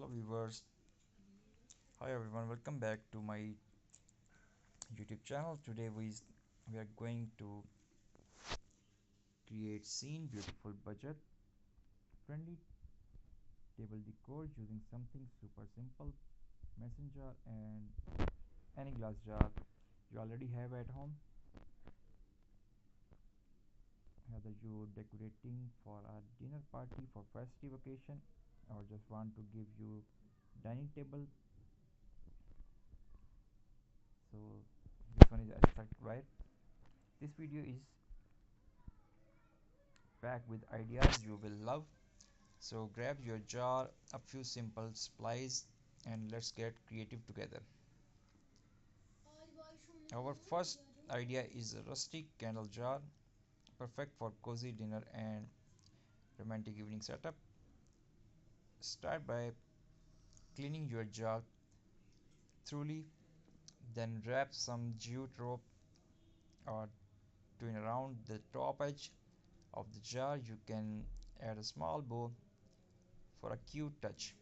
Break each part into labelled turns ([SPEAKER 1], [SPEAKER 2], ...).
[SPEAKER 1] Hello viewers, hi everyone, welcome back to my YouTube channel. Today we are going to create scene beautiful budget friendly table decor using something super simple, mason jar and any glass jar you already have at home. Whether you decorating for a dinner party for festive occasion or just want to give you dining table, so this one is abstract, right? This video is packed with ideas you will love. So grab your jar, a few simple supplies, and let's get creative together. Our first idea is a rustic candle jar, perfect for cozy dinner and romantic evening setup. Start by cleaning your jar thoroughly, then wrap some jute rope or twine around the top edge of the jar. You can add a small bow for a cute touch.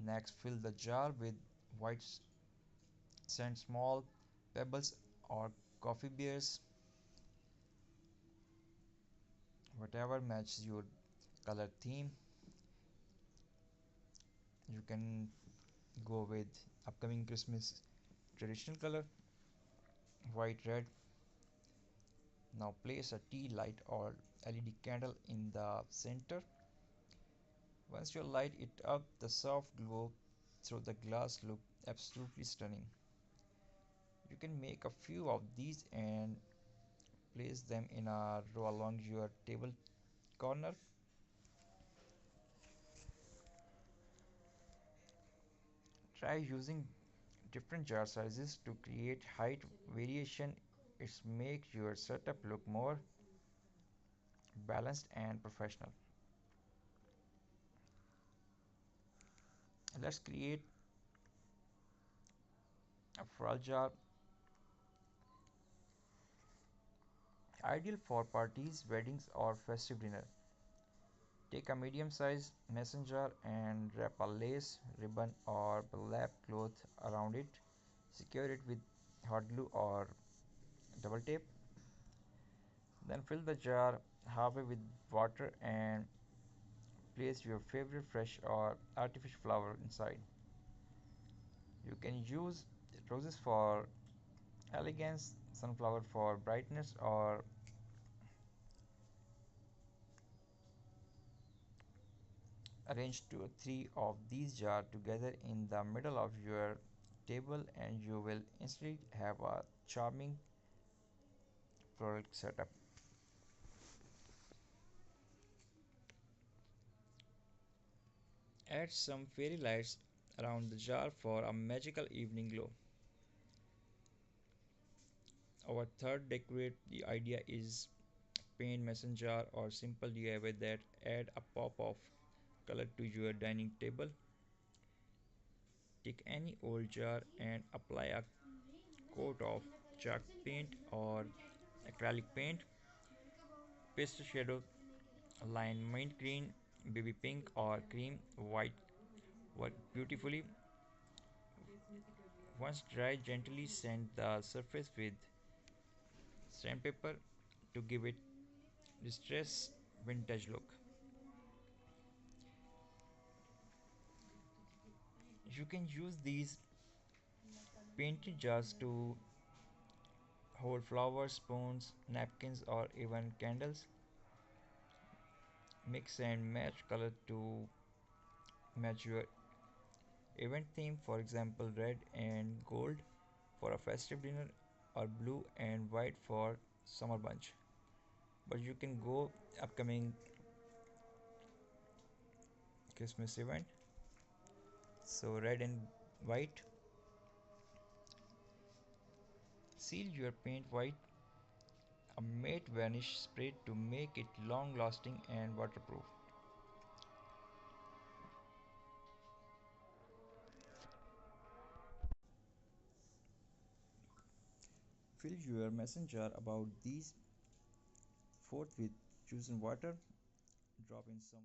[SPEAKER 1] Next, fill the jar with white sand, small pebbles or coffee bears, whatever matches your color theme. You can go with upcoming Christmas traditional color, white, red. Now place a tea light or LED candle in the center. Once you light it up, the soft glow through the glass look absolutely stunning. You can make a few of these and place them in a row along your table corner. Try using different jar sizes to create height variation. It makes your setup look more balanced and professional. Let's create a floral jar, ideal for parties, weddings or festive dinner. Take a medium sized mason jar and wrap a lace, ribbon or burlap cloth around it. Secure it with hot glue or double tape. Then fill the jar halfway with water and place your favorite fresh or artificial flower inside. You can use roses for elegance, sunflower for brightness, or arrange two or three of these jars together in the middle of your table and you will instantly have a charming floral setup. Add some fairy lights around the jar for a magical evening glow. Our third decorate the idea is paint mason jar or simple DIY that add a pop of color to your dining table. Take any old jar and apply a coat of chalk paint or acrylic paint. Pastel shadow line mint green, baby pink or cream white work beautifully. Once dry, gently sand the surface with sandpaper to give it distressed vintage look. You can use these painted jars to hold flowers, spoons, napkins, or even candles. Mix and match color to match your event theme, for example, red and gold for a festive dinner, or blue and white for summer bunch. But you can go upcoming Christmas event, so red and white. Seal your paint white, a matte varnish spray to make it long lasting and waterproof. Fill your mason jar about these fourth with chosen water. Drop in some